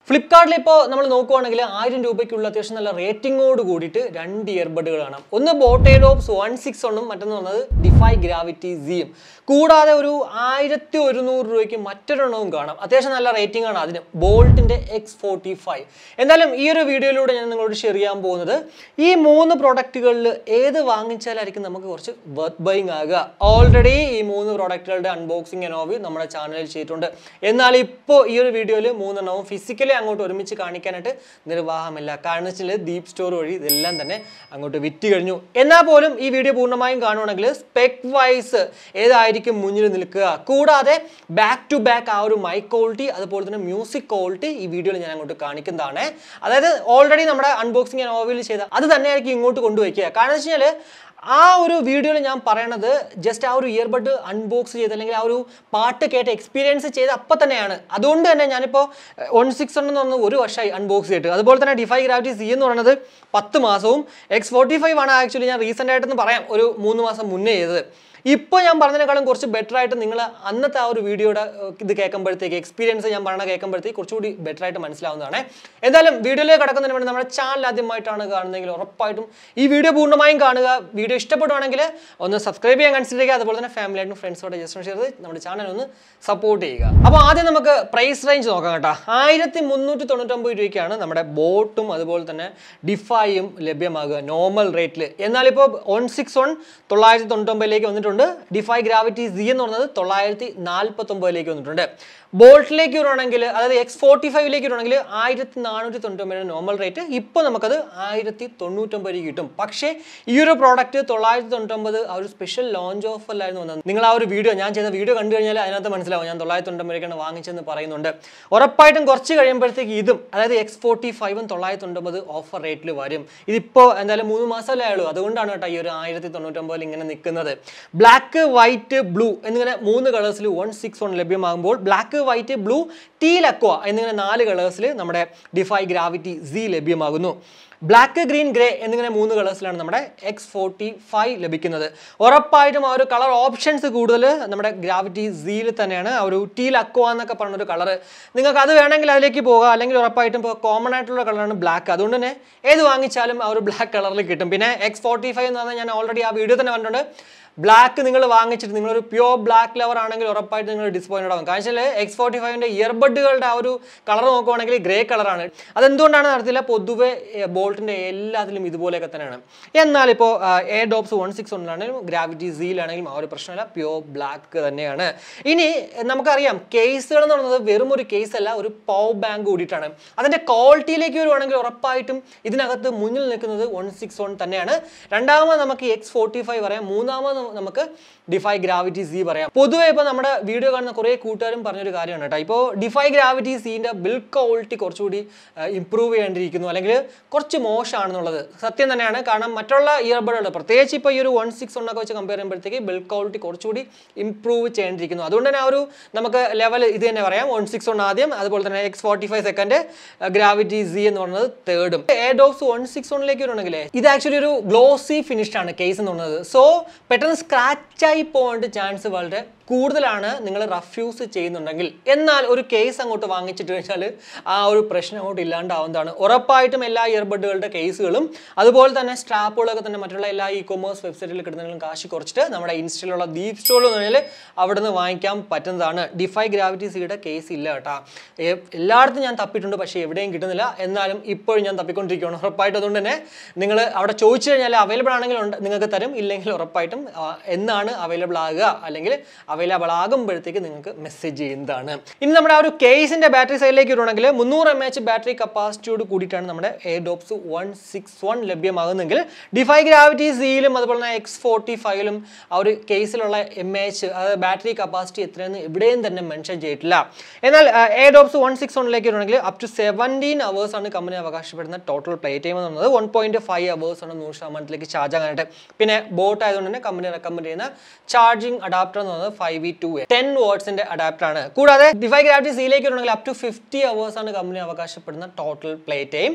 Flipkart ഇപ്പോൾ നമ്മൾ നോക്കുകയാണെങ്കിൽ 1000 രൂപയ്ക്കുള്ള അത്യാവശ്യം നല്ല റേറ്റിംഗോട് കൂടിയിട്ട് രണ്ട് ഇയർബഡുകളാണ്. ഒന്ന് ബോട്ട് Airdopes 161 ഉം മറ്റൊന്ന് വന്നത് Defy Gravity Z ഉം. കൂടാതെ ഒരു 1100 രൂപയ്ക്ക് മറ്റൊരെണ്ണവും കാണാം. അത്യാവശ്യം നല്ല റേറ്റിംഗ് ആണ് അതിന്. ബോൾട്ടിന്റെ X45. എന്തായാലും ഈ ഒരു വീഡിയോയിലൂടെ ഞാൻ നിങ്ങളോട് ഷെയർ ചെയ്യാൻ പോകുന്നത് ഈ മൂന്ന് പ്രൊഡക്റ്റുകളിൽ ഏത് വാങ്ങിച്ചാലായിരിക്കും നമുക്ക് കുറച്ച് വർത്ത് ബൈയിങ് ആകുക. ഓൾറെഡി ഈ മൂന്ന് പ്രൊഡക്റ്റുകളുടെ അൺബോക്സിംഗ് ആൻഡ് റിവ്യൂ നമ്മുടെ ചാനലിൽ ചെയ്തിട്ടുണ്ട്. എന്നാൽ ഇപ്പോൾ ഈ ഒരു വീഡിയോയിൽ മൂന്നെണ്ണവും ഫിസിക്കലി അങ്ങോട്ട് ഒരുമിച്ച് കാണിക്കാനായിട്ട് നിർവാഹമില്ല. കാരണം വെച്ചാൽ DeepZstore വഴി ഇതെല്ലാം തന്നെ അങ്ങോട്ട് വിറ്റ് കഴിഞ്ഞു. എന്നാൽ പോലും ഈ വീഡിയോ പൂർണ്ണമായും കാണുവാണെങ്കിൽ സ്പെക് വൈസ് ഏതായിരിക്കും മുന്നിൽ നിൽക്കുക, കൂടാതെ ബാക്ക് ടു ബാക്ക് ആ ഒരു മൈക്ക് ക്വാളിറ്റി അതുപോലെ തന്നെ മ്യൂസിക് ക്വാളിറ്റി ഈ വീഡിയോയിൽ ഞാൻ അങ്ങോട്ട് കാണിക്കുന്നതാണ്. അതായത് ഓൾറെഡി നമ്മുടെ അൺബോക്സിംഗ് ആൻഡ് റിവ്യൂ ചെയ്ത അത് തന്നെയായിരിക്കും ഇങ്ങോട്ട് കൊണ്ടുവയ്ക്കുക. കാരണം വെച്ച് കഴിഞ്ഞാൽ ആ ഒരു വീഡിയോയിൽ ഞാൻ പറയണത് ജസ്റ്റ് ആ ഒരു ഇയർബഡ് അൺബോക്സ് ചെയ്ത് അല്ലെങ്കിൽ ആ ഒരു പാട്ട് കേട്ട് എക്സ്പീരിയൻസ് ചെയ്ത് അപ്പം തന്നെയാണ്. അതുകൊണ്ട് തന്നെ ഞാനിപ്പോൾ 161 എന്ന് പറഞ്ഞത് 1 വർഷമായി അൺബോക്സ് ചെയ്തിട്ട്. അതുപോലെ തന്നെ Defy Gravity Z എന്ന് പറയുന്നത് 10 മാസവും X45 ആണ് ആക്ച്വലി ഞാൻ റീസെൻ്റ് ആയിട്ടെന്ന് പറയാം ഒരു 3 മാസം മുന്നേ ചെയ്തത്. ഇപ്പോൾ ഞാൻ പറഞ്ഞതിനേക്കാളും കുറച്ച് ബെറ്റർ ആയിട്ട് നിങ്ങൾ അന്നത്തെ ആ ഒരു വീഡിയോയുടെ ഇത് കേൾക്കുമ്പോഴത്തേക്ക് എക്സ്പീരിയൻസ് ഞാൻ പറഞ്ഞ കേൾക്കുമ്പോഴത്തേക്ക് കുറച്ചുകൂടി ബെറ്റർ ആയിട്ട് മനസ്സിലാവുന്നതാണ്. എന്തായാലും വീഡിയോയിലേക്ക് കടക്കുന്നതിന് വേണ്ടി നമ്മുടെ ചാനൽ ആദ്യമായിട്ടാണ് കാണുന്നതെങ്കിൽ ഉറപ്പായിട്ടും ഈ വീഡിയോ പൂർണ്ണമായും കാണുക. വീഡിയോ ഇഷ്ടപ്പെടുവാണെങ്കിൽ ഒന്ന് സബ്സ്ക്രൈബ് ചെയ്യാൻ കൺസിഡർ ചെയ്യുക. അതുപോലെ തന്നെ ഫാമിലി ആയിട്ടും ഫ്രണ്ട്സോടെ ജസ്റ്റ് ഷെയർ ചെയ്ത് നമ്മുടെ ചാനൽ ഒന്ന് സപ്പോർട്ട് ചെയ്യുക. അപ്പോൾ ആദ്യം നമുക്ക് പ്രൈസ് റേഞ്ച് നോക്കാം കേട്ടോ. 1399 രൂപയ്ക്കാണ് നമ്മുടെ ബോട്ടും അതുപോലെ തന്നെ ഡിഫൈയും ലഭ്യമാകുക നോർമൽ റേറ്റിൽ. എന്നാൽ ഇപ്പോൾ 161 999 വന്നിട്ടുണ്ട്. Defy Gravity Z എന്ന് പറയുന്നത് 949 വന്നിട്ടുണ്ട്. ബോൾട്ടിലേക്ക് വരുവാണെങ്കിൽ അതായത് X45 വരുവാണെങ്കിൽ 1499 നോർമൽ റേറ്റ്. ഇപ്പോൾ നമുക്കത് 1099 കിട്ടും. പക്ഷേ ഈ ഒരു പ്രോഡക്റ്റ് 999 ആ ഒരു സ്പെഷ്യൽ ലോഞ്ച് ഓഫറിലായിരുന്നു വന്നത്. നിങ്ങൾ ആ ഒരു വീഡിയോ ഞാൻ ചെയ്ത വീഡിയോ കണ്ടു കഴിഞ്ഞാൽ അതിനകത്ത് മനസ്സിലാവും ഞാൻ 999 വാങ്ങിച്ചെന്ന് പറയുന്നുണ്ട്. ഉറപ്പായിട്ടും കുറച്ച് കഴിയുമ്പോഴത്തേക്ക് ഇതും അതായത് X45 999 ഓഫർ റേറ്റിൽ വരും. ഇതിപ്പോൾ എന്തായാലും 3 മാസമല്ലേ ആയുള്ളൂ. അതുകൊണ്ടാണ് കേട്ടോ ഈ ഒരു 1099 ഇങ്ങനെ നിൽക്കുന്നത്. ബ്ലാക്ക് വൈറ്റ് ബ്ലൂ എന്നിങ്ങനെ 3 കളേഴ്സിൽ 161 ലഭ്യമാകുമ്പോൾ black white blue teal aqua എന്നിങ്ങനെ 4 കളേഴ്സിൽ നമ്മുടെ Defy Gravity Z ലഭ്യമാകുന്നു. ബ്ലാക്ക് ഗ്രീൻ ഗ്രേ എന്നിങ്ങനെ 3 കളേഴ്സിലാണ് നമ്മുടെ X45 ലഭിക്കുന്നത്. ഉറപ്പായിട്ടും ആ ഒരു കളർ ഓപ്ഷൻസ് കൂടുതൽ നമ്മുടെ ഗ്രാവിറ്റി സിയിൽ തന്നെയാണ്. ആ ഒരു ടീൽ അക്വ എന്നൊക്കെ പറഞ്ഞൊരു കളർ നിങ്ങൾക്ക് അത് വേണമെങ്കിൽ അതിലേക്ക് പോകാം. അല്ലെങ്കിൽ ഉറപ്പായിട്ടും ഇപ്പോൾ കോമൺ ആയിട്ടുള്ള കളറാണ് ബ്ലാക്ക്. അതുകൊണ്ട് തന്നെ ഏത് വാങ്ങിച്ചാലും ആ ഒരു ബ്ലാക്ക് കളറിൽ കിട്ടും. പിന്നെ X45 എന്ന് പറഞ്ഞാൽ ഞാൻ ഓൾറെഡി ആ വീഡിയോ തന്നെ കണ്ടിട്ടുണ്ട്. ബ്ലാക്ക് നിങ്ങൾ വാങ്ങിച്ചിട്ട് നിങ്ങളൊരു പ്യോർ ബ്ലാക്ക് ലവർ ആണെങ്കിൽ ഉറപ്പായിട്ട് നിങ്ങൾ ഡിസപ്പോയിൻറ്റഡ് ആകും. കാരണം വെച്ചാൽ X45ൻ്റെ ഇയർബഡുകളുടെ ആ ഒരു കളർ നോക്കുവാണെങ്കിൽ ഗ്രേ കളറാണ്. അതെന്തുകൊണ്ടാണ് നടത്തില്ല, പൊതുവെ ബോൾട്ടിൻ്റെ എല്ലാത്തിലും ഇതുപോലെയൊക്കെ തന്നെയാണ്. എന്നാൽ ഇപ്പോൾ Airdopes 161 ഗ്രാവിറ്റി സിയിലാണെങ്കിലും ആ ഒരു പ്രശ്നമില്ല, പ്യോർ ബ്ലാക്ക് തന്നെയാണ്. ഇനി നമുക്കറിയാം കേസുകൾ എന്ന് പറയുന്നത് വെറും ഒരു കേസ് അല്ല, ഒരു പവർ ബാങ്ക് കൂടിയിട്ടാണ്. അതിൻ്റെ ക്വാളിറ്റിയിലേക്ക് വരുവാണെങ്കിൽ ഉറപ്പായിട്ടും ഇതിനകത്ത് മുന്നിൽ നിൽക്കുന്നത് 161 തന്നെയാണ്. രണ്ടാമത് നമുക്ക് X45 പറയാം. മൂന്നാമത് നമുക്ക് Defy Gravity Z പറയാം. പൊതുവെ ഇപ്പോൾ നമ്മുടെ വീഡിയോ കാണുന്ന കുറേ കൂട്ടുകാരും പറഞ്ഞൊരു കാര്യമാണ് കേട്ടോ. ഇപ്പോൾ Defy Gravity Zൻ്റെ ബിൽഡ് ക്വാളിറ്റി കുറച്ചുകൂടി ഇമ്പ്രൂവ് ചെയ്യേണ്ടിയിരിക്കുന്നു, അല്ലെങ്കിൽ കുറച്ച് മോശമാണെന്നുള്ളത് സത്യം തന്നെയാണ്. കാരണം മറ്റുള്ള ഇയർബഡുകൾ പ്രത്യേകിച്ച് ഇപ്പോൾ ഈ ഒരു 161 ഒക്കെ വെച്ച് കമ്പയർ ചെയ്യുമ്പോഴത്തേക്ക് ബിൽഡ് ക്വാളിറ്റി കുറച്ചുകൂടി ഇമ്പ്രൂവ് ചെയ്യേണ്ടിയിരിക്കുന്നു. അതുകൊണ്ട് തന്നെ ആ ഒരു നമുക്ക് ലെവൽ ഇത് തന്നെ പറയാം. 161 ആദ്യം, അതുപോലെ തന്നെ X45 സെക്കൻഡ്, ഗ്രാവിറ്റി Z എന്ന് പറയുന്നത് തേർഡും. Airdopes 161 വരുവാണെങ്കിൽ ഇത് ആക്ച്വലി ഒരു ഗ്ലോസി ഫിനിഷ്ഡ് ആണ് കേസ് എന്ന് പറയുന്നത്. സോ പെട്ടെന്ന് സ്ക്രാച്ചായി പോകേണ്ട ചാൻസ് വളരെ കൂടുതലാണ് നിങ്ങൾ റഫ് യൂസ് ചെയ്യുന്നുണ്ടെങ്കിൽ. എന്നാൽ ഒരു കേസ് അങ്ങോട്ട് വാങ്ങിച്ചിട്ട് കഴിഞ്ഞാൽ ആ ഒരു പ്രശ്നം അങ്ങോട്ട് ഇല്ലാണ്ടാവുന്നതാണ്. ഉറപ്പായിട്ടും എല്ലാ ഇയർബഡുകളുടെ കേസുകളും അതുപോലെ തന്നെ സ്ട്രാപ്പുകളൊക്കെ തന്നെ മറ്റുള്ള എല്ലാ ഇ-കൊമേഴ്സ് വെബ്സൈറ്റിൽ കിട്ടുന്നതിലും കാശ് കുറച്ചിട്ട് നമ്മുടെ ഇൻസ്റ്റയിലുള്ള DeepZstore എന്ന് പറഞ്ഞാൽ അവിടെ നിന്ന് വാങ്ങിക്കാൻ പറ്റുന്നതാണ്. Defy Gravity Zയുടെ കേസ് ഇല്ല കേട്ടോ. എല്ലായിടത്തും ഞാൻ തപ്പിയിട്ടുണ്ട്, പക്ഷേ എവിടെയും കിട്ടുന്നില്ല. എന്നാലും ഇപ്പോഴും ഞാൻ തപ്പിക്കൊണ്ടിരിക്കുകയാണ് ഉറപ്പായിട്ടും. അതുകൊണ്ട് തന്നെ നിങ്ങൾ അവിടെ ചോദിച്ചു കഴിഞ്ഞാൽ അവൈലബിൾ ആണെങ്കിൽ നിങ്ങൾക്ക് തരും, ഇല്ലെങ്കിൽ ഉറപ്പായിട്ടും എന്നാണ് അവൈലബിൾ ആകുക അല്ലെങ്കിൽ അവൈലബിൾ ആകുമ്പോഴത്തേക്ക് നിങ്ങൾക്ക് മെസ്സേജ് ചെയ്യുന്നതാണ്. ഇനി നമ്മുടെ ആ ഒരു കേസിന്റെ ബാറ്ററി സൈഡിലേക്ക് വരുവാണെങ്കിൽ 300 mAh ബാറ്ററി കപ്പാസിറ്റിയോട് കൂടിയിട്ടാണ് നമ്മുടെ Airdopes 161 ലഭ്യമാകുന്നെങ്കിൽ Defy Gravity Zയിലും അതുപോലെ തന്നെ X45ലും ആ ഒരു കേസിലുള്ള mAh അതായത് ബാറ്ററി കപ്പാസിറ്റി എത്രയെന്ന് എവിടെയും തന്നെ മെൻഷൻ ചെയ്തിട്ടില്ല. എന്നാൽ Airdopes 161ലേക്ക് വരുവാണെങ്കിൽ അപ് ടു 17 hours ആണ് കമ്പനി അവകാശപ്പെടുന്ന ടോട്ടൽ പ്ലേ ടൈം എന്ന് പറയുന്നത്. 1.5 hours ആണ് 100% ചാർജ് ആകാനായിട്ട്. പിന്നെ ബോട്ട് ആയതുകൊണ്ട് തന്നെ കമ്പനി റെക്കമെൻഡ് ചെയ്യുന്ന ചാർജിങ് അഡാപ്റ്റർ എന്ന് പറയുന്നത് 5V2A 10 wattsന്റെ അഡാപ്റ്റർ ആണ്. കൂടാതെ Defy Gravity Z ലേക്ക് വരണമെങ്കിൽ up to 50 hours ആണ് കമ്പനി അവകാശപ്പെടുന്ന ടോട്ടൽ പ്ലേ ടൈം.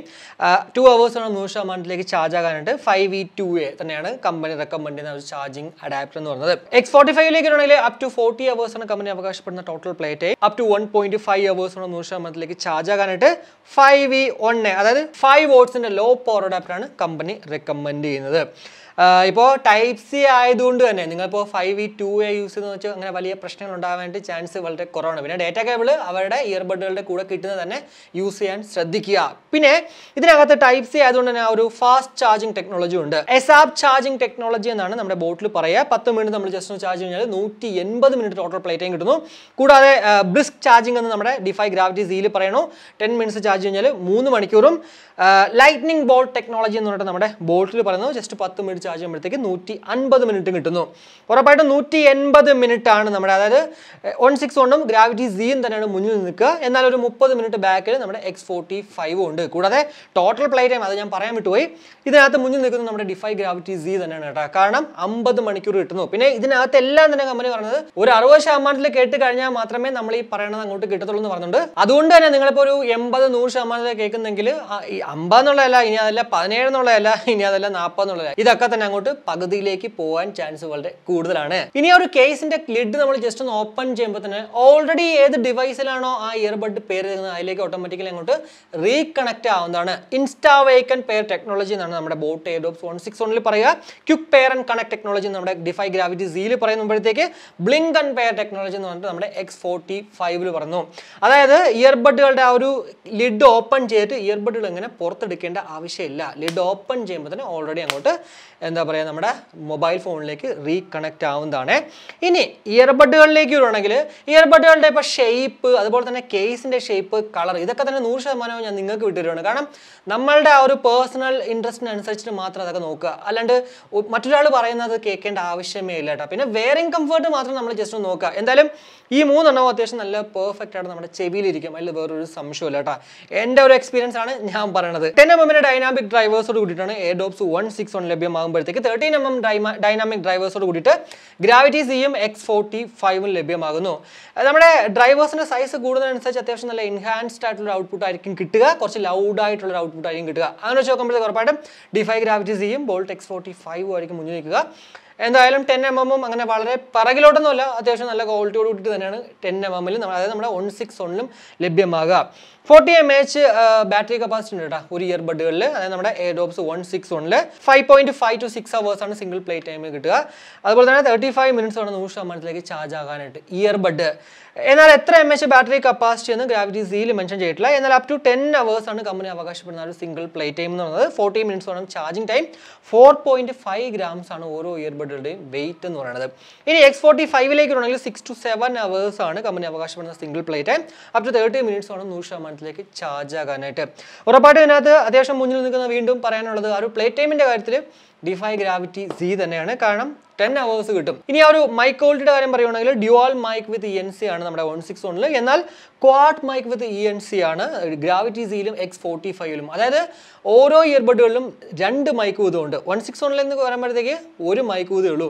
2 hours ആണ് 100% ചാർജ് ആകാനായിട്ട് 5V2A തന്നെയാണ് കമ്പനി റെക്കമെൻഡ് ചെയ്യുന്ന ഒരു ചാർജിങ് അഡാപ്റ്റർ എന്ന് പറയുന്നത്. X45 ലേക്ക് വരണമെങ്കിൽ up to 40 hours ആണ് കമ്പനി അവകാശപ്പെടുന്ന total play time. up to 1.5 hours ആണ് 100% ചാർജ് ആകാനായിട്ട് 5V1A അതായത് 5 wattsന്റെ ലോ പവർ അഡാപ്റ്റർ ആണ് കമ്പനി റെക്കമെൻഡ് ചെയ്യുന്നത്. ഇപ്പോൾ ടൈപ്പ് സി ആയതുകൊണ്ട് തന്നെ നിങ്ങളിപ്പോൾ 5V2A യൂസ് ചെയ്തെന്ന് വെച്ചാൽ അങ്ങനെ വലിയ പ്രശ്നങ്ങൾ ഉണ്ടാകാനായിട്ട് ചാൻസ് വളരെ കുറവാണ്. പിന്നെ ഡേറ്റ കേബിൾ അവരുടെ ഇയർബഡുകളുടെ കൂടെ കിട്ടുന്നത് തന്നെ യൂസ് ചെയ്യാൻ ശ്രദ്ധിക്കുക. പിന്നെ ഇതിനകത്ത് ടൈപ്പ് സി ആയതുകൊണ്ട് തന്നെ ഒരു ഫാസ്റ്റ് ചാർജിങ് ടെക്നോളജി ഉണ്ട്. എസാപ് ചാർജിങ് ടെക്നോളജി എന്നാണ് നമ്മുടെ ബോട്ടിൽ പറയുക. 10 മിനിറ്റ് നമ്മൾ ജസ്റ്റ് ഒന്ന് ചാർജ് കഴിഞ്ഞാൽ 180 മിനിറ്റ് ടോട്ടൽ പ്ലേ ടൈം കിട്ടുന്നു. കൂടാതെ ബ്രിസ്ക് ചാർജിങ് എന്ന് നമ്മുടെ Defy Gravity Z പറയണു 10 മിനിറ്റ്സ് ചാർജ് കഴിഞ്ഞാൽ 3 മണിക്കൂറും. ലൈറ്റ്നിങ് ബോൾട്ട് ടെക്നോളജി എന്ന് പറഞ്ഞിട്ട് നമ്മുടെ ബോട്ടിൽ പറയുന്നത് ജസ്റ്റ് 10 മിനിറ്റ് ചാർജ് ചെയ്യുമ്പോഴത്തേക്ക് 150 മിനിറ്റ് കിട്ടുന്നു. ഉറപ്പായിട്ടും 180 മിനിറ്റ് ആണ് നമ്മുടെ, അതായത് 161ഉം ഗ്രാവിറ്റി സിയും തന്നെയാണ് മുന്നിൽ നിൽക്കുക. എന്നാൽ ഒരു 30 മിനിറ്റ് ബാക്കിൽ നമ്മുടെ X45 ഉണ്ട്. കൂടാതെ ടോട്ടൽ പ്ലേ ടൈം അത് ഞാൻ പറയാൻ വിട്ടുപോയി, ഇതിനകത്ത് മുന്നിൽ നിൽക്കുന്നത് നമ്മുടെ Defy Gravity Z തന്നെയാണ് കേട്ടോ. കാരണം 50 മണിക്കൂർ കിട്ടുന്നു. പിന്നെ ഇതിനകത്ത് എല്ലാം തന്നെ കമ്പനി പറഞ്ഞത് ഒരു 60% കേട്ട് കഴിഞ്ഞാൽ മാത്രമേ നമ്മൾ ഈ പറയണത് അങ്ങോട്ട് കിട്ടത്തുള്ളൂ എന്ന് പറഞ്ഞിട്ടുണ്ട്. അതുകൊണ്ട് തന്നെ നിങ്ങളിപ്പോൾ ഒരു 80-100% കേൾക്കുന്നെങ്കിൽ 50 എന്നുള്ളതല്ല, ഇനി അതല്ല 17 എന്നുള്ളതല്ല, ഇനി അതല്ല 40 എന്നുള്ളതല്ല, ഇതൊക്കെ തന്നെ അങ്ങോട്ട് പകുതിയിലേക്ക് പോകാൻ ചാൻസ് വളരെ കൂടുതലാണ്. ഇനി ആ ഒരു കേസിന്റെ ലിഡ് നമ്മൾ ജസ്റ്റ് ഒന്ന് ഓപ്പൺ ചെയ്യുമ്പോൾ തന്നെ ഓൾറെഡി ഏത് ഡിവൈസിലാണോ ആ ഇയർബഡ് പേര് തരുന്നത് അതിലേക്ക് ഓട്ടോമാറ്റിക്കലി അങ്ങോട്ട് റീകണക്ട് ആവുന്നതാണ്. ഇൻസ്റ്റാ വേക്കൻ പെയർ ടെക്നോളജി എന്നാണ് നമ്മുടെ ബോട്ട് എയർഡോപ്സ് 161 പറയുക. Quick pair and connect technology നമ്മുടെ Defy Gravity Z പറയുമ്പോഴത്തേക്ക് ബ്ലിങ്ക് ആൻഡ് പെയർ ടെക്നോളജി എന്ന് പറഞ്ഞിട്ട് നമ്മുടെ X45 പറഞ്ഞു. അതായത് ഇയർബഡുകളുടെ ആ ഒരു ലിഡ് ഓപ്പൺ ചെയ്തിട്ട് ഇയർബഡുകൾ എങ്ങനെ പുറത്തെടുക്കേണ്ട ആവശ്യമില്ല. ലിഡ് ഓപ്പൺ ചെയ്യുമ്പോൾ തന്നെ ഓൾറെഡി അങ്ങോട്ട് എന്താ പറയുക നമ്മുടെ മൊബൈൽ ഫോണിലേക്ക് റീകണക്ട് ആവുന്നതാണ്. ഇനി ഇയർബഡുകളിലേക്ക് വരുവാണെങ്കിൽ ഇയർബഡുകളുടെ ഇപ്പോൾ ഷേപ്പ്, അതുപോലെ തന്നെ കേസിൻ്റെ ഷേപ്പ്, കളർ, ഇതൊക്കെ തന്നെ 100% ഞാൻ നിങ്ങൾക്ക് വിട്ടുതരുവാണ്. കാരണം നമ്മളുടെ ആ ഒരു പേഴ്സണൽ ഇൻട്രസ്റ്റിനനുസരിച്ചിട്ട് മാത്രം അതൊക്കെ നോക്കുക, അല്ലാണ്ട് മറ്റൊരാൾ പറയുന്നത് കേൾക്കേണ്ട ആവശ്യമേ ഇല്ല കേട്ടോ. പിന്നെ വെയറിംഗ് കംഫർട്ട് മാത്രം നമ്മൾ ജസ്റ്റ് ഒന്ന് നോക്കുക. എന്തായാലും ഈ 3 എണ്ണവും അത്യാവശ്യം നല്ല പെർഫെക്റ്റ് ആയിട്ട് നമ്മുടെ ചെവിയിലിരിക്കും, അതിൽ വേറൊരു സംശയമില്ല കേട്ടോ. എൻ്റെ ഒരു എക്സ്പീരിയൻസ് ആണ് ഞാൻ പറയണത്. 10mm ഡൈനാമിക് ഡ്രൈവേഴ്സോട് കൂടിയിട്ടാണ് എയർഡോപ്സ് 161 ലഭ്യമാകുമ്പോഴത്തേക്ക് 13mm ഡൈനാമിക് ഡ്രൈവേഴ്സോട് കൂടിയിട്ട് ഗ്രാവിറ്റി സിയും X45 ലഭ്യമാകുന്നു. നമ്മുടെ ഡ്രൈവേഴ്സിന്റെ സൈസ് കൂടുന്നതനുസരിച്ച് അത്യാവശ്യം നല്ല എൻഹാൻസ്ഡ് ആയിട്ടുള്ള ഔട്ട്പുട്ട് ആയിരിക്കും കിട്ടുക, കുറച്ച് ലൗഡ് ആയിട്ടുള്ള ഔട്ട്പുട്ട് ആയിരിക്കും കിട്ടുക. അങ്ങനെ വെച്ച് നോക്കുമ്പോഴത്തേക്ക് ഉറപ്പായിട്ടും Defy Gravity സിയും ബോൾട്ട് X45 ആയിരിക്കും മുന്നിൽ നിൽക്കുക. എന്തായാലും 10mm അങ്ങനെ വളരെ പിറകിലോട്ടൊന്നുമല്ല, അത്യാവശ്യം നല്ല ക്വാളിറ്റിയോട് കൂടിയിട്ട് തന്നെയാണ് 10mm അതായത് നമ്മുടെ 161 ലഭ്യമാകുക. 40 mAh ബാറ്ററി കപ്പാസിറ്റി ഉണ്ട് കേട്ടോ ഒരു ഇയർബഡുകളിൽ. അതായത് നമ്മുടെ എയർഡോപ്സ് 161 5.5 to 6 hours ആണ് സിംഗിൾ പ്ലേ ടൈം കിട്ടുക. അതുപോലെ തന്നെ 35 മിനിറ്റ്സ് ആണ് 100% ചാർജ് ആകാനായിട്ട് ഇയർബഡ്. എന്നാൽ എത്ര mAh ബാറ്ററി കപ്പാസിറ്റി എന്ന് ഗ്രാവിറ്റി സിയിൽ മെൻഷൻ ചെയ്തിട്ടില്ല. എന്നാൽ up to 10 hours ആണ് കമ്പനി അവകാശപ്പെടുന്ന ഒരു സിംഗിൾ പ്ലേ ടൈം എന്ന് പറയുന്നത്. 40 മിനിറ്റ്സ് ആണ് ചാർജിങ് ടൈം. 4.5 grams ആണ് ഓരോ ഇയർബഡുകളുടെയും വെയിറ്റ് എന്ന് പറയുന്നത്. ഇനി X45ലേക്ക് വരണമെങ്കിൽ 6 to 7 hours ആണ് കമ്പനി അവകാശപ്പെടുന്ന single play time. up to 30 minutes ആണ് 100% ചാർജ് ആകാനായിട്ട്. ഉറപ്പായിട്ടും ഇതിനകത്ത് അത്യാവശ്യം മുന്നിൽ നിൽക്കുന്ന വീണ്ടും പറയാനുള്ളത് ആ ഒരു പ്ലേ ടൈമിന്റെ കാര്യത്തിൽ Defy Gravity Z തന്നെയാണ്. കാരണം 10 hours കിട്ടും. ഇനി ആ ഒരു മൈക്ക് ക്വാളിറ്റിയുടെ കാര്യം പറയുകയാണെങ്കിൽ ഡ്യുവൽ മൈക്ക് വിത്ത് ENC ആണ് നമ്മുടെ 161, എന്നാൽ ക്വാഡ് മൈക്ക് വിത്ത് ENC ആണ് ഗ്രാവിറ്റി സിയിലും X45ലും. അതായത് ഓരോ ഇയർബഡുകളിലും 2 മൈക്ക് വീതമുണ്ട്. 161 എന്ന് പറയുമ്പോഴത്തേക്ക് ഒരു മൈക്ക് വീതമേ ഉള്ളൂ.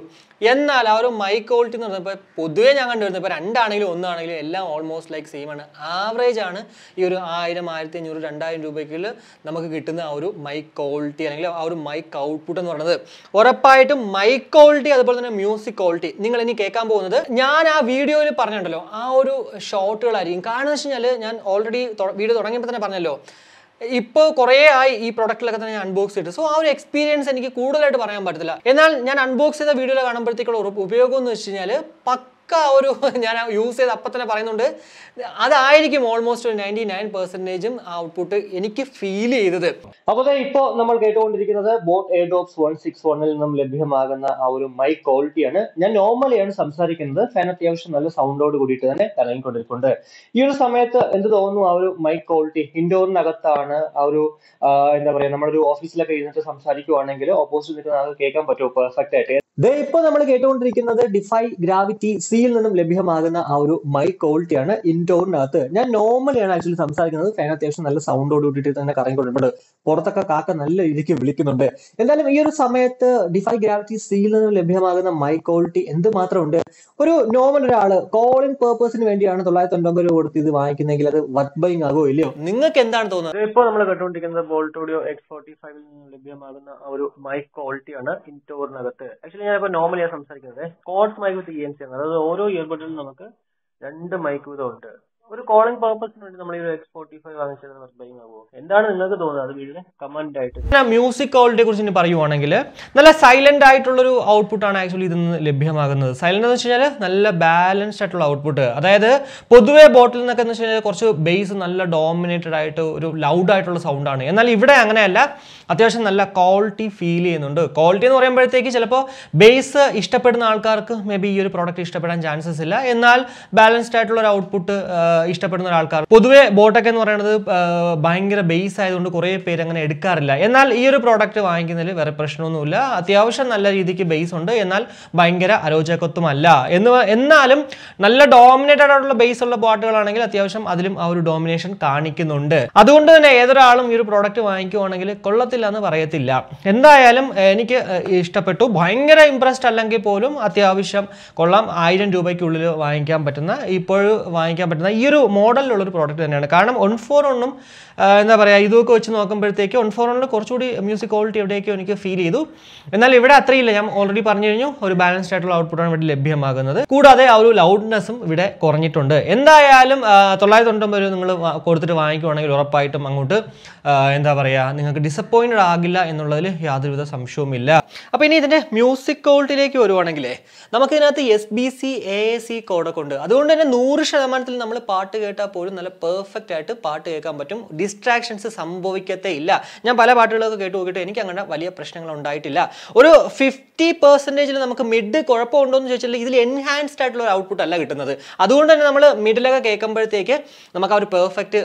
എന്നാൽ ആ ഒരു മൈക്ക് ക്വാളിറ്റി എന്ന് പറഞ്ഞപ്പോൾ പൊതുവേ ഞാൻ കണ്ടുവരുന്നത് ഇപ്പോൾ 2 ആണെങ്കിലും 1 ആണെങ്കിലും എല്ലാം ഓൾമോസ്റ്റ് ലൈക്ക് സെയിം ആണ്. ആവറേജ് ആണ് ഈ ഒരു 1000, 1500, 2000 രൂപയ്ക്ക് നമുക്ക് കിട്ടുന്ന ആ ഒരു മൈക്ക് ക്വാളിറ്റി അല്ലെങ്കിൽ ആ ഒരു മൈക്ക് ഔട്ട്പുട്ട് എന്ന് പറയുന്നത്. ഉറപ്പായിട്ടും മൈക്ക് ക്വാളിറ്റി അതുപോലെ തന്നെ മ്യൂസിക് ക്വാളിറ്റി നിങ്ങൾ ഇനി കേൾക്കാൻ പോകുന്നത് ഞാൻ ആ വീഡിയോയിൽ പറഞ്ഞിട്ടുണ്ടല്ലോ ആ ഒരു ഷോട്ടുകളായിരിക്കും. കാരണം എന്ന് വെച്ച് കഴിഞ്ഞാൽ ഞാൻ ഓൾറെഡി വീഡിയോ തുടങ്ങിയപ്പോൾ തന്നെ പറഞ്ഞല്ലോ, ഇപ്പോൾ കുറേ ആയി ഈ പ്രൊഡക്റ്റിലൊക്കെ തന്നെ ഞാൻ അൺബോക്സ് ചെയ്തിട്ട്. സോ ആ ഒരു എക്സ്പീരിയൻസ് എനിക്ക് കൂടുതലായിട്ട് പറയാൻ പറ്റത്തില്ല. എന്നാൽ ഞാൻ അൺബോക്സ് ചെയ്ത വീഡിയോയിൽ കാണുമ്പോഴത്തേക്കുള്ള ഉപയോഗം എന്ന് വെച്ച് കഴിഞ്ഞാൽ ഒരു ഞാൻ യൂസ് ചെയ്ത് അപ്പം തന്നെ പറയുന്നുണ്ട് അതായിരിക്കും ഓൾമോസ്റ്റ് 99% ഔട്ട്പുട്ട് എനിക്ക് ഫീൽ ചെയ്തത്. അപ്പോൾ ഇപ്പോൾ നമ്മൾ കേട്ടുകൊണ്ടിരിക്കുന്നത് ബോട്ട് എയർഡോപ്സ് 161 നിന്നും ലഭ്യമാകുന്ന ആ ഒരു മൈക്ക് ക്വാളിറ്റിയാണ്. ഞാൻ നോർമലിയാണ് സംസാരിക്കുന്നത്, ഫാൻ അത്യാവശ്യം നല്ല സൗണ്ടോട് കൂടിയിട്ട് തന്നെ ഇറങ്ങിക്കൊണ്ടിരിക്കുന്നുണ്ട്. ഈ ഒരു സമയത്ത് എന്ത് തോന്നുന്നു, ആ ഒരു മൈക്ക് ക്വാളിറ്റി ഇൻഡോറിനകത്താണ് ആ ഒരു എന്താ പറയുക, നമ്മളൊരു ഓഫീസിലൊക്കെ ഇരുന്നിട്ട് സംസാരിക്കുവാണെങ്കിൽ ഓപ്പോസിറ്റ് നിൽക്കുന്ന ആൾക്ക് കേൾക്കാൻ പറ്റുമോ പെർഫെക്റ്റ് ആയിട്ട്? ഇപ്പോൾ നമ്മൾ കേട്ടുകൊണ്ടിരിക്കുന്നത് ഡിഫൈ ഗ്രാവിറ്റി സിയിൽ നിന്നും ലഭ്യമാകുന്ന ആ ഒരു മൈക്ക് ക്വാളിറ്റിയാണ് ഇൻഡോറിനകത്ത്. ഞാൻ നോർമലിയാണ് ആക്ച്വലി സംസാരിക്കുന്നത്. ഫാൻ അത്യാവശ്യം നല്ല സൗണ്ടോട് കൂട്ടിയിട്ട് തന്നെ കറങ്ങിക്കൊണ്ടിട്ടുണ്ട്. പുറത്തൊക്കെ കാക്ക നല്ല രീതിക്ക് വിളിക്കുന്നുണ്ട്. എന്തായാലും ഈ ഒരു സമയത്ത് ഡിഫൈ ഗ്രാവിറ്റി സിയിൽ നിന്നും ലഭ്യമാകുന്ന മൈക്ക് ക്വാളിറ്റി എന്തുമാത്രമുണ്ട്. ഒരു നോർമൽ ഒരാള് കോളിംഗ് പേർപ്പസിന് വേണ്ടിയാണ് 990 രൂപ കൊടുത്ത് ഇത് വാങ്ങിക്കുന്നെങ്കിൽ അത് വർത്ത് ബൈങ് ആകോ ഇല്ലയോ? നിങ്ങൾക്ക് എന്താണ് തോന്നുന്നത്? ഇപ്പോൾ നമ്മൾ കേട്ടുകൊണ്ടിരിക്കുന്നത് ബോൾട്ട് ഓഡിയോ X45 നിന്നും ലഭ്യമാകുന്ന ആ ഒരു മൈക്ക് ക്വാളിറ്റിയാണ് ഇൻഡോറിനകത്ത്. ആക്ച്വലി ഞാനിപ്പോൾ നോർമലിയാണ് സംസാരിക്കുന്നത്. കോഡ്സ് മൈക്ക് വിത്ത് ENC ആണ്. അതായത് ഓരോ ഇയർബഡിലും നമുക്ക് 2 മൈക്ക് വീതം ഉണ്ട്. ഒരു കോളിംഗ് പർപ്പസിന് വേണ്ടി നമ്മൾ ഈ ഒരു X45 വാങ്ങിച്ചത് വർത്ത് ബൈങ് ആകുമോ? എന്താണ് നിങ്ങൾക്ക് തോന്നുന്നത്? അത് വീഡിയോ കമന്റ് ആയിട്ട്. മ്യൂസിക് ക്വാളിറ്റിയെ കുറിച്ച് ഇനി പറയുവാണെങ്കിൽ നല്ല സൈലന്റ് ആയിട്ടുള്ളൊരു ഔട്ട്പുട്ടാണ് ആക്ച്വലി ഇതിൽ നിന്ന് ലഭ്യമാകുന്നത്. സൈലന്റ് എന്ന് വെച്ച് കഴിഞ്ഞാൽ നല്ല ബാലൻസ്ഡ് ആയിട്ടുള്ള ഔട്ട്പുട്ട്. അതായത് പൊതുവെ ബോട്ടിൽ നിന്നൊക്കെ എന്ന് വെച്ച് കഴിഞ്ഞാൽ കുറച്ച് ബേസ് നല്ല ഡോമിനേറ്റഡ് ആയിട്ട് ഒരു ലൗഡ് ആയിട്ടുള്ള സൗണ്ടാണ്. എന്നാൽ ഇവിടെ അങ്ങനെയല്ല. അത്യാവശ്യം നല്ല ക്വാളിറ്റി ഫീൽ ചെയ്യുന്നുണ്ട്. ക്വാളിറ്റി എന്ന് പറയുമ്പോഴത്തേക്ക് ചിലപ്പോൾ ബേസ് ഇഷ്ടപ്പെടുന്ന ആൾക്കാർക്ക് മേ ബി ഈ ഒരു പ്രോഡക്റ്റ് ഇഷ്ടപ്പെടാൻ ചാൻസസ് ഇല്ല. എന്നാൽ ബാലൻസ്ഡ് ആയിട്ടുള്ള ഒരു ഔട്ട്പുട്ട് ഇഷ്ടപ്പെടുന്ന ആൾക്കാർ പൊതുവെ ബോട്ടൊക്കെ എന്ന് പറയുന്നത് ഭയങ്കര ബേസ് ആയതുകൊണ്ട് കുറേ പേര് അങ്ങനെ എടുക്കാറില്ല. എന്നാൽ ഈ ഒരു പ്രോഡക്റ്റ് വാങ്ങിക്കുന്നതിൽ വേറെ പ്രശ്നമൊന്നുമില്ല. അത്യാവശ്യം നല്ല രീതിക്ക് ബേസ് ഉണ്ട്. എന്നാൽ ഭയങ്കര അരോചകത്വമല്ല. എന്നാലും നല്ല ഡോമിനേറ്റഡ് ആയിട്ടുള്ള ബേസ് ഉള്ള പാട്ടുകളാണെങ്കിൽ അത്യാവശ്യം അതിലും ആ ഒരു ഡോമിനേഷൻ കാണിക്കുന്നുണ്ട്. അതുകൊണ്ട് തന്നെ ഏതൊരാളും ഈ ഒരു പ്രോഡക്റ്റ് വാങ്ങിക്കുവാണെങ്കിൽ കൊള്ളത്തില്ല എന്ന് പറയത്തില്ല. എന്തായാലും എനിക്ക് ഇഷ്ടപ്പെട്ടു. ഭയങ്കര ഇംപ്രസ്ഡ് അല്ലെങ്കിൽ പോലും അത്യാവശ്യം കൊള്ളാം. 1000 രൂപയ്ക്കുള്ളിൽ വാങ്ങിക്കാൻ പറ്റുന്ന ഈ ഒരു മോഡലിലുള്ളൊരു പ്രോഡക്റ്റ് തന്നെയാണ്. കാരണം 141 എന്താ പറയുക, ഇതൊക്കെ വെച്ച് നോക്കുമ്പോഴത്തേക്ക് 141 കുറച്ചുകൂടി മ്യൂസിക് ക്വാളിറ്റി എവിടെയൊക്കെ എനിക്ക് ഫീൽ ചെയ്തു. എന്നാൽ ഇവിടെ അത്രയില്ല. ഞാൻ ഓൾറെഡി പറഞ്ഞു കഴിഞ്ഞു, ഒരു ബാലൻസ്ഡ് ആയിട്ടുള്ള ഔട്ട്പുട്ടാണ് ഇവിടെ ലഭ്യമാകുന്നത്. കൂടാതെ ആ ഒരു ലൗഡ്നെസ്സും ഇവിടെ കുറഞ്ഞിട്ടുണ്ട്. എന്തായാലും 990 രൂപ നിങ്ങൾ കൊടുത്തിട്ട് വാങ്ങിക്കുവാണെങ്കിൽ ഉറപ്പായിട്ടും അങ്ങോട്ട് എന്താ പറയുക, നിങ്ങൾക്ക് ഡിസപ്പോയിൻറ്റഡ് ആകില്ല എന്നുള്ളതിൽ യാതൊരുവിധ സംശയവുമില്ല. അപ്പോൾ ഇനി ഇതിൻ്റെ മ്യൂസിക് ക്വാളിറ്റിയിലേക്ക് വരുവാണെങ്കിലേ നമുക്കിതിനകത്ത് SBC AAC കോഡൊക്കെ ഉണ്ട്. അതുകൊണ്ട് തന്നെ 100% നമ്മൾ പാട്ട് കേട്ടാൽ പോലും നല്ല പെർഫെക്റ്റ് ആയിട്ട് പാട്ട് കേൾക്കാൻ പറ്റും. ഡിസ്ട്രാക്ഷൻസ് സംഭവിക്കത്തേ ഇല്ല. ഞാൻ പല പാട്ടുകളൊക്കെ കേട്ട് നോക്കിയിട്ട് എനിക്ക് അങ്ങനെ വലിയ പ്രശ്നങ്ങൾ ഉണ്ടായിട്ടില്ല. ഒരു 50% നമുക്ക് മിഡ് കുഴപ്പമുണ്ടോ എന്ന് ചോദിച്ചാൽ ഇതിൽ എൻഹാൻസ്ഡ് ആയിട്ടുള്ള ഒരു ഔട്ട്പുട്ട് അല്ല കിട്ടുന്നത്. അതുകൊണ്ട് തന്നെ നമ്മൾ മിഡിലൊക്കെ കേൾക്കുമ്പോഴത്തേക്ക് നമുക്ക് ആ ഒരു പെർഫെക്റ്റ്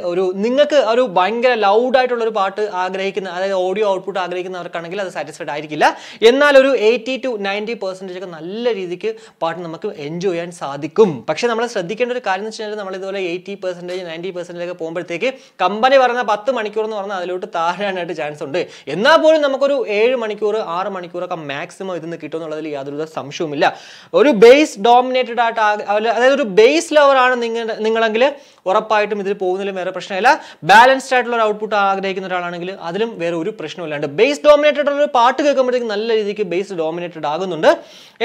നിങ്ങൾക്ക് ഒരു ഭയങ്കര ലൗഡ് ആയിട്ടുള്ള ഒരു പാട്ട് ആഗ്രഹിക്കുന്ന, അതായത് ഓഡിയോ ഔട്ട്പുട്ട് ആഗ്രഹിക്കുന്നവർക്കാണെങ്കിൽ അത് സാറ്റിസ്ഫൈഡ് ആയിരിക്കില്ല. എന്നാൽ ഒരു 80 to 90% ഒക്കെ നല്ല രീതിക്ക് പാട്ട് നമുക്ക് എൻജോയ് ചെയ്യാൻ സാധിക്കും. പക്ഷേ നമ്മൾ ശ്രദ്ധിക്കേണ്ട ഒരു കാര്യം എന്ന് വെച്ച് കഴിഞ്ഞാൽ നമ്മൾ ഇതുപോലെ 80% 90% ഒക്കെ പോകുമ്പോഴത്തേക്ക് കമ്പനി പറഞ്ഞ 10 മണിക്കൂർ എന്ന് പറഞ്ഞാൽ അതിലോട്ട് താഴാനായിട്ട് ചാൻസ് ഉണ്ട്. എന്നാൽ പോലും നമുക്കൊരു 7 മണിക്കൂർ 6 മണിക്കൂറൊക്കെ മാക്സിമം ഇതിന് കിട്ടും എന്നുള്ളതിൽ യാതൊരു സംശയവുമില്ല. ഒരു ബേസ് ഡോമിനേറ്റഡ് ആയിട്ട്, അതായത് ഒരു ബേസ് ലവറാണ് നിങ്ങളെങ്കിൽ ഉറപ്പായിട്ടും ഇതിൽ പോകുന്നതിലും വേറെ പ്രശ്നമില്ല. ബാലൻസ്ഡ് ആയിട്ടുള്ള ഒരു ഔട്ട്പുട്ട് ആഗ്രഹിക്കുന്ന ഒരാളാണെങ്കിൽ അതിലും വേറെ ഒരു പ്രശ്നമില്ലാണ്ട് ബേസ് ഡോമിനേറ്റഡ് ഉള്ള ഒരു പാട്ട് കേൾക്കുമ്പോഴത്തേക്ക് നല്ല രീതിക്ക് ബേസ് ഡോമിനേറ്റഡ് ആകുന്നുണ്ട്.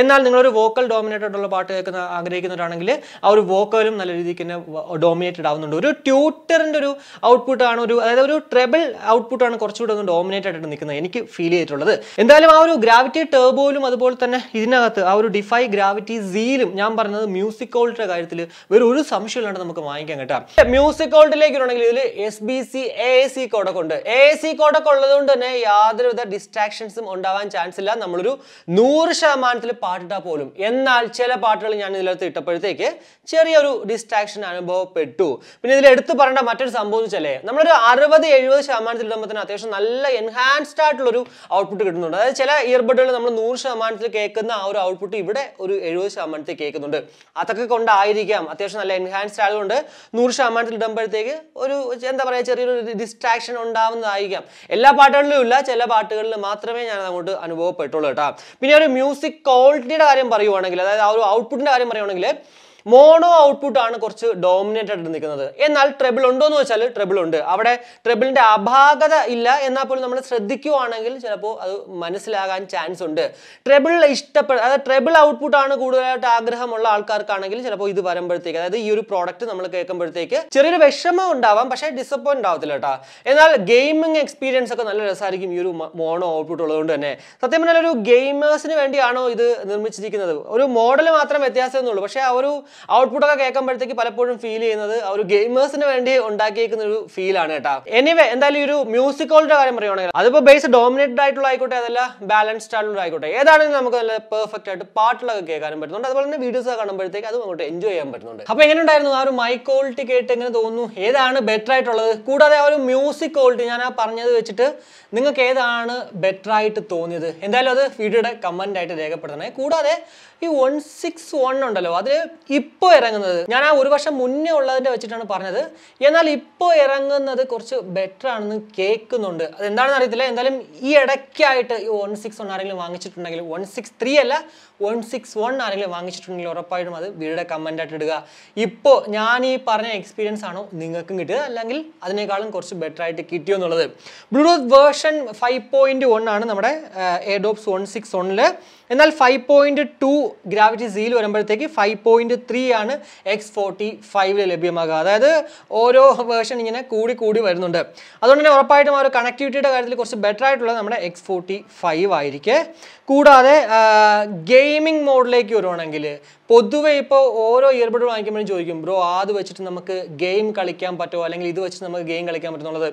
എന്നാൽ നിങ്ങളൊരു വോക്കൽ ഡോമിനേറ്റഡ് ഉള്ള പാട്ട് ആഗ്രഹിക്കുന്നവരാണെങ്കിൽ ആ ഒരു വോക്കലും നല്ല രീതിക്ക് തന്നെ ഡോമിനേറ്റഡ് ആവുന്നുണ്ട്. ഒരു ട്യൂട്ടറിൻ്റെ ഒരു ഔട്ട്പുട്ടാണ്, അതായത് ഒരു ട്രെബിൾ ഔട്ട്പുട്ടാണ് കുറച്ചുകൂടെ ഒന്ന് ഡോമിനേറ്റഡ് ആയിട്ട് നിൽക്കുന്നത് എനിക്ക് ഫീൽ ചെയ്തിട്ടുള്ളത്. എന്തായാലും ആ ഒരു ഗ്രാവിറ്റി ടർബോയിലും അതുപോലെ തന്നെ ഇതിനകത്ത് ആ ഒരു ഡിഫൈ ഗ്രാവിറ്റി സിയിലും ഞാൻ പറഞ്ഞത് മ്യൂസിക് ക്വാളിറ്റിയുടെ കാര്യത്തിൽ വേറെ ഒരു സംശയമില്ലാണ്ട് നമുക്ക് വാങ്ങിക്കാൻ കേട്ടോ. മ്യൂസിക് ക്വാളിറ്റിയിലേക്ക് ഉണ്ടെങ്കിൽ ഇതിൽ SBC AAC കോഡൊക്കെ ഉണ്ട്. AAC കോഡൊക്കെ ഉള്ളതുകൊണ്ട് തന്നെ യാതൊരുവിധ ഡിസ്ട്രാക്ഷൻസും ഉണ്ടാവാൻ ചാൻസ് ഇല്ല. നമ്മളൊരു 100% പാട്ടിട്ടാൽ പോലും. എന്നാൽ ചില പാട്ടുകൾ ഞാൻ ഇതിനകത്ത് ഇട്ടപ്പോഴത്തേക്ക് ചെറിയൊരു ഡിസ്ട്രാക്ഷൻ അനുഭവപ്പെട്ടു. പിന്നെ ഇതിൽ എടുത്തു പറയേണ്ട മറ്റൊരു സംഭവം എന്ന് വെച്ചാൽ നമ്മളൊരു 60-70% ഇടുമ്പോൾ തന്നെ അത്യാവശ്യം നല്ല എൻഹാൻസ്ഡ് ആയിട്ടുള്ളൊരു ഔട്ട്പുട്ട് കിട്ടുന്നുണ്ട്. അതായത് ചില ഇയർബഡുകൾ നമ്മൾ 100% കേൾക്കുന്ന ആ ഒരു ഔട്ട്പുട്ട് ഇവിടെ ഒരു 70% കേൾക്കുന്നുണ്ട്. അതൊക്കെ കൊണ്ടായിരിക്കാം അത്യാവശ്യം നല്ല എൻഹാൻസ്ഡ് ആയതുകൊണ്ട് 100% ഇടുമ്പോഴത്തേക്ക് ഒരു എന്താ പറയുക, ചെറിയൊരു ഡിസ്ട്രാക്ഷൻ ഉണ്ടാവുന്നതായിരിക്കാം. എല്ലാ പാട്ടുകളിലും ഇല്ല, ചില പാട്ടുകളിൽ മാത്രമേ ഞാൻ അങ്ങോട്ട് അനുഭവപ്പെട്ടുള്ളൂ കേട്ടോ. പിന്നെ ഒരു മ്യൂസിക് ക്വാളിറ്റിയുടെ കാര്യം പറയുവാണെങ്കിൽ, അതായത് ആ ഒരു ഔട്ട്പുട്ടിന്റെ കാര്യം പറയുവാണെങ്കിൽ മോണോ ഔട്ട്പുട്ട് ആണ് കുറച്ച് ഡോമിനേറ്റ് ആയിട്ട് നിൽക്കുന്നത്. എന്നാൽ ട്രെബിൾ ഉണ്ടോ എന്ന് വെച്ചാൽ ട്രെബിൾ ഉണ്ട്. അവിടെ ട്രെബിളിന്റെ അപാകത ഇല്ല. എന്നാൽ പോലും നമ്മൾ ശ്രദ്ധിക്കുവാണെങ്കിൽ ചിലപ്പോൾ അത് മനസ്സിലാകാൻ ചാൻസ് ഉണ്ട്. അതായത് ട്രെബിൾ ഔട്ട്പുട്ട് ആണ് കൂടുതലായിട്ട് ആഗ്രഹമുള്ള ആൾക്കാർക്കാണെങ്കിൽ ചിലപ്പോൾ ഇത് വരുമ്പോഴത്തേക്ക്, അതായത് ഈ ഒരു പ്രോഡക്റ്റ് നമ്മൾ കേൾക്കുമ്പോഴത്തേക്ക് ചെറിയൊരു വിഷമം ഉണ്ടാവാം, പക്ഷേ ഡിസപ്പോയിന്റ് ആവത്തില്ല കേട്ടോ. എന്നാൽ ഗെയിമിംഗ് എക്സ്പീരിയൻസ് ഒക്കെ നല്ല രസമായിരിക്കും ഈ ഒരു മോണോ ഔട്ട്പുട്ട് ഉള്ളതുകൊണ്ട് തന്നെ. സത്യം പറഞ്ഞാൽ ഒരു ഗെയിമേഴ്സിന് വേണ്ടിയാണോ ഇത് നിർമ്മിച്ചിരിക്കുന്നത്? ഒരു മോഡൽ മാത്രം വ്യത്യാസമൊന്നുള്ളൂ, പക്ഷേ ആ ഒരു ഔട്ട്പുട്ട് ഒക്കെ കേൾക്കുമ്പോഴത്തേക്ക് പലപ്പോഴും ഫീൽ ചെയ്യുന്നത് ആ ഒരു ഗെയിമേഴ്സിന് വേണ്ടി ഉണ്ടാക്കിയേക്കുന്ന ഒരു ഫീലാണ് കേട്ടോ. എനിവേ എന്തായാലും ഈ ഒരു മ്യൂസിക് ഹോളിന്റെ കാര്യം പറയുകയാണെങ്കിൽ അതിപ്പോൾ ബേസ് ഡോമിനേറ്റഡ് ആയിട്ടുള്ള ആയിക്കോട്ടെ, അതല്ല ബാലൻസ്ഡ് ആയിട്ടുള്ള ആയിക്കോട്ടെ, ഏതാണെങ്കിലും നമുക്ക് നല്ല പെർഫെക്റ്റ് ആയിട്ട് പാട്ടിലൊക്കെ കേൾക്കാനും പറ്റുന്നുണ്ട്. അതുപോലെ തന്നെ വീഡിയോസ് കാണുമ്പോഴത്തേക്ക് അതും അങ്ങോട്ട് എൻജോയ് ചെയ്യാൻ പറ്റുന്നുണ്ട്. അപ്പോൾ എങ്ങനെ ഉണ്ടായിരുന്നു ആ ഒരു മൈക്ക് ക്വാളിറ്റി കേട്ട് എങ്ങനെ തോന്നുന്നു? ഏതാണ് ബെറ്റർ ആയിട്ടുള്ളത്? കൂടാതെ ആ ഒരു മ്യൂസിക് ക്വാളിറ്റി ഞാൻ ആ പറഞ്ഞത് വെച്ചിട്ട് നിങ്ങൾക്ക് ഏതാണ് ബെറ്റർ ആയിട്ട് തോന്നിയത്? എന്തായാലും അത് വീഡിയോയുടെ കമന്റ് ആയിട്ട് രേഖപ്പെടുത്തണേ. കൂടാതെ ഈ 161 ഉണ്ടല്ലോ, അത് ഇപ്പോൾ ഇറങ്ങുന്നത് ഞാൻ ആ ഒരു വർഷം മുന്നേ ഉള്ളതിൻ്റെ വെച്ചിട്ടാണ് പറഞ്ഞത്. എന്നാൽ ഇപ്പോൾ ഇറങ്ങുന്നത് കുറച്ച് ബെറ്റർ ആണെന്ന് കേൾക്കുന്നുണ്ട്. അതെന്താണെന്ന് അറിയത്തില്ല. എന്തായാലും ഈ ഇടയ്ക്കായിട്ട് ഈ 161 ആരെങ്കിലും വാങ്ങിച്ചിട്ടുണ്ടെങ്കിൽ, 163 അല്ല 161 ആരെങ്കിലും വാങ്ങിച്ചിട്ടുണ്ടെങ്കിൽ ഉറപ്പായിട്ടും അത് വീഡിയോയുടെ കമന്റ് ആയിട്ട് ഇടുക. ഇപ്പോൾ ഞാൻ ഈ പറഞ്ഞ എക്സ്പീരിയൻസ് ആണോ നിങ്ങൾക്കും കിട്ടിയത്, അല്ലെങ്കിൽ അതിനേക്കാളും കുറച്ച് ബെറ്റർ ആയിട്ട് കിട്ടിയോ എന്നുള്ളത്. ബ്ലൂടൂത്ത് വേർഷൻ 5.1 ആണ് നമ്മുടെ എയർഡോപ്സ് 161. എന്നാൽ 5.2 ഗ്രാവിറ്റി സീൽ വരുമ്പോഴത്തേക്ക് 5.3 ആണ് X45 ലഭ്യമാകുക. അതായത് ഓരോ വേർഷൻ ഇങ്ങനെ കൂടി വരുന്നുണ്ട്. അതുകൊണ്ട് തന്നെ ഉറപ്പായിട്ടും ആ ഒരു കണക്ടിവിറ്റിയുടെ കാര്യത്തിൽ കുറച്ച് ബെറ്റർ ആയിട്ടുള്ളത് നമ്മുടെ X45 ആയിരിക്കും. കൂടാതെ ഗെയിമിംഗ് മോഡിലേക്ക് വരുവാണെങ്കിൽ പൊതുവെ ഇപ്പോൾ ഓരോ ഇയർബഡ് വാങ്ങിക്കുമ്പോഴും ചോദിക്കും, ബ്രോ അത് വെച്ചിട്ട് നമുക്ക് ഗെയിം കളിക്കാൻ പറ്റുമോ, അല്ലെങ്കിൽ ഇത് വെച്ചിട്ട് നമുക്ക് ഗെയിം കളിക്കാൻ പറ്റുന്നുള്ളത്.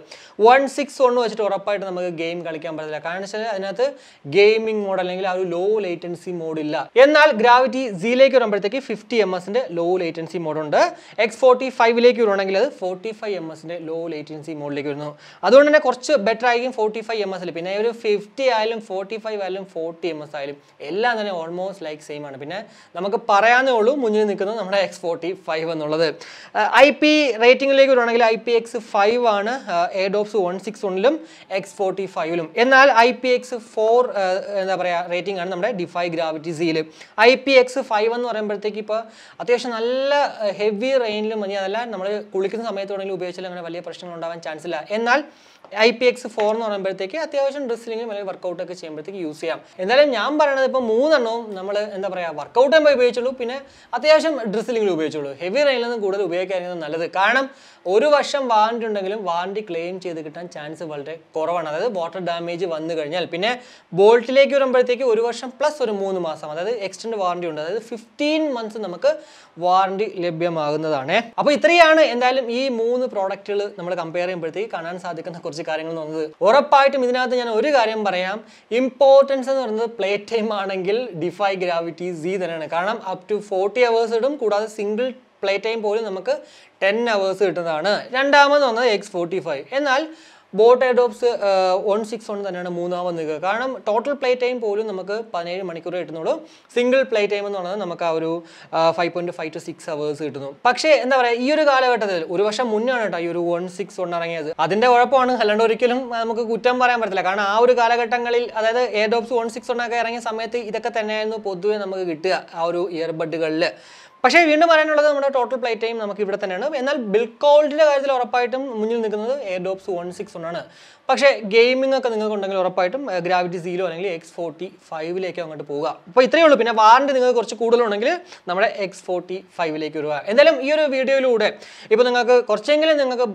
161 വെച്ചിട്ട് ഉറപ്പായിട്ട് നമുക്ക് ഗെയിം കളിക്കാൻ പറ്റില്ല. കാരണം വെച്ചാൽ അതിനകത്ത് ഗെയിമിംഗ് മോഡ് അല്ലെങ്കിൽ ആ ഒരു ലോ ലേറ്റൻസി മോഡ് ഇല്ല. എന്നാൽ ഗ്രാവിറ്റി സിയിലേക്ക് വരുമ്പോഴത്തേക്ക് 50 ms ലോ ലേറ്റൻസി മോഡുണ്ട്. X45ലേക്ക് വരുവാണെങ്കിൽ അത് 45 ms ലോ ലേറ്റൻസി മോഡിലേക്ക് വരുന്നു. അതുകൊണ്ട് തന്നെ കുറച്ച് ബെറ്റർ ആയിരിക്കും 45 ms. പിന്നെ ഒരു 50 ആയാലും 45 ആയാലും 40 ms ആയാലും എല്ലാം തന്നെ ഓൾമോസ്റ്റ് ലൈക്ക് സെയിം ആണ്. പിന്നെ നമുക്ക് പറയാനേ ഉള്ളൂ മുന്നിൽ നിൽക്കുന്നത് നമ്മുടെ X45 എന്നുള്ളത്. IP റേറ്റിംഗിലേക്ക് വരുവാണെങ്കിൽ IPX5 ആണ് എയർഡോപ്സ് 161ലും X45ലും. എന്നാൽ IPX4 എന്താ പറയുക റേറ്റിംഗ് ആണ് നമ്മുടെ ഡിഫൈ ഗ്രാവിറ്റി സിയിൽ. IPX5 എന്ന് പറയുമ്പോഴത്തേക്ക് ഇപ്പോൾ അത്യാവശ്യം നല്ല ഹെവി റെയിനിലും അതല്ല നമ്മൾ കുളിക്കുന്ന സമയത്താണെങ്കിലും ഉപയോഗിച്ചാൽ അങ്ങനെ വലിയ പ്രശ്നങ്ങൾ ഉണ്ടാവാൻ ചാൻസ് ഇല്ല. എന്നാൽ IPX4 എന്ന് പറയുമ്പോഴത്തേക്ക് അത്യാവശ്യം ഡ്രസ്സിലിങ്ങും അല്ലെങ്കിൽ വർക്കൗട്ടൊക്കെ ചെയ്യുമ്പോഴത്തേക്ക് യൂസ് ചെയ്യാം. എന്തായാലും ഞാൻ പറയുന്നത് ഇപ്പോൾ 3 നമ്മൾ എന്താ പറയുക വർക്കൗട്ട് ചെയ്യുമ്പോൾ ഉപയോഗിച്ചുള്ളൂ, പിന്നെ അത്യാവശ്യം ഡ്രസ്സിലിങ്ങിൽ ഉപയോഗിച്ചുള്ളൂ. ഹെവി റെയിനിലൊന്നും കൂടുതൽ ഉപയോഗിക്കാനാണ് നല്ലത്. കാരണം ഒരു വർഷം വാറണ്ടി ഉണ്ടെങ്കിലും വാറണ്ടി ക്ലെയിം ചെയ്ത് കിട്ടാൻ ചാൻസ് വളരെ കുറവാണ്. അതായത് വാട്ടർ ഡാമേജ് വന്നു കഴിഞ്ഞാൽ. പിന്നെ ബോൾട്ടിലേക്ക് വരുമ്പോഴത്തേക്ക് ഒരു വർഷം പ്ലസ് ഒരു 3 മാസം, അതായത് എക്സ്റ്റൻഡ് വാറണ്ടി ഉണ്ട്. അതായത് 15 months നമുക്ക് വാറണ്ടി ലഭ്യമാകുന്നതാണ്. അപ്പോൾ ഇത്രയാണ് എന്തായാലും ഈ 3 പ്രോഡക്റ്റുകൾ നമ്മൾ കമ്പയർ ചെയ്യുമ്പോഴത്തേക്ക് കാണാൻ സാധിക്കുന്ന കുറച്ച് കാര്യങ്ങൾ എന്ന് പറയുന്നത്. ഉറപ്പായിട്ടും ഇതിനകത്ത് ഞാൻ ഒരു കാര്യം പറയാം, ഇമ്പോർട്ടൻസ് എന്ന് പറയുന്നത് പ്ലേ ടൈം ആണെങ്കിൽ ഡിഫൈ ഗ്രാവിറ്റി സി തന്നെയാണ്. കാരണം അപ് ടു 40 hours ഇടും. കൂടാതെ സിംഗിൾ പ്ലേ ടൈം പോലും നമുക്ക് 10 hours കിട്ടുന്നതാണ്. രണ്ടാമത് വന്നത് X45. എന്നാൽ ബോട്ട് എയർഡോപ്സ് 161 തന്നെയാണ് മൂന്നാമത് നിൽക്കുക. കാരണം ടോട്ടൽ പ്ലേ ടൈം പോലും നമുക്ക് 17 മണിക്കൂർ കിട്ടുന്നുള്ളൂ. സിംഗിൾ പ്ലേ ടൈം എന്ന് പറയുന്നത് നമുക്ക് ആ ഒരു 5.5 to 6 hours കിട്ടുന്നു. പക്ഷേ എന്താ പറയുക, ഈ ഒരു കാലഘട്ടത്തിൽ ഒരു വർഷം മുന്നാണ് കേട്ടോ ഈ ഒരു 161 ഇറങ്ങിയത്. അതിൻ്റെ കുഴപ്പമാണ്, അല്ലാണ്ട് ഒരിക്കലും നമുക്ക് കുറ്റം പറയാൻ പറ്റില്ല. കാരണം ആ ഒരു കാലഘട്ടങ്ങളിൽ, അതായത് എയർഡോപ്സ് 161 ഒക്കെ ഇറങ്ങിയ സമയത്ത് ഇതൊക്കെ തന്നെയായിരുന്നു പൊതുവെ നമുക്ക് കിട്ടുക ആ ഒരു ഇയർബഡുകളിൽ. പക്ഷേ വീണ്ടും പറയാനുള്ളത് നമ്മുടെ ടോട്ടൽ പ്ലേ ടൈം നമുക്ക് ഇവിടെ തന്നെയാണ്. എന്നാൽ ബിൽഡ് ക്വാളിറ്റിയുടെ കാര്യത്തിൽ ഉറപ്പായിട്ടും മുന്നിൽ നിൽക്കുന്നത് എയർഡോപ്സ് 161 ആണ്. പക്ഷേ ഗെയിമിംഗ് ഒക്കെ നിങ്ങൾക്ക് ഉണ്ടെങ്കിൽ ഉറപ്പായിട്ടും ഗ്രാവിറ്റി സീലോ അല്ലെങ്കിൽ X45ലേക്ക് അങ്ങോട്ട് പോവുക. അപ്പോൾ ഇത്രയേ ഉള്ളൂ. പിന്നെ വാറണ്ടി നിങ്ങൾക്ക് കുറച്ച് കൂടുതലുണ്ടെങ്കിൽ നമ്മുടെ X45ലേക്ക് വരിക. എന്തായാലും ഈ ഒരു വീഡിയോയിലൂടെ ഇപ്പോൾ നിങ്ങൾക്ക് കുറച്ചെങ്കിലും നിങ്ങൾക്ക്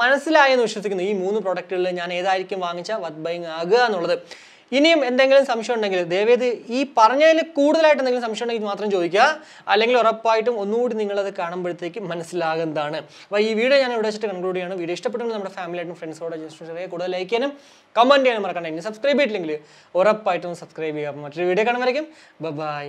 മനസ്സിലായെന്ന് വിശ്വസിക്കുന്നു ഈ 3 പ്രോഡക്റ്റുകളിൽ ഞാൻ ഏതായിരിക്കും വാങ്ങിച്ചാൽ വർക്ക് ബൈങ് ആകുക എന്നുള്ളത്. ഇനിയും എന്തെങ്കിലും സംശയം ഉണ്ടെങ്കിൽ ദയവേത് ഈ പറഞ്ഞതിൽ കൂടുതലായിട്ട് എന്തെങ്കിലും സംശയം ഉണ്ടെങ്കിൽ മാത്രം ചോദിക്കുക. അല്ലെങ്കിൽ ഉറപ്പായിട്ടും ഒന്നുകൂടി നിങ്ങളത് കാണുമ്പോഴത്തേക്ക് മനസ്സിലാകുന്നതാണ്. അപ്പോൾ ഈ വീഡിയോ ഞാൻ ഇവിടെ വെച്ചിട്ട് കൺക്ലൂഡ് ചെയ്യണം. വീഡിയോ ഇഷ്ടപ്പെട്ടെങ്കിൽ നമ്മുടെ ഫാമിലിയായിട്ടും ഫ്രണ്ട്സോടെ ജസ്റ്റ് കൂടുതൽ ലൈക്ക് ചെയ്യാനും കമൻറ്റ് ചെയ്യാനും മറക്കണ്ട. ഇനി സബ്സ്ക്രൈബ് ചെയ്തിട്ടില്ലെങ്കിൽ ഉറപ്പായിട്ടും സബ്സ്ക്രൈബ് ചെയ്യുക. മറ്റൊരു വീഡിയോ കാണുമ്പോഴേക്കും ബൈ.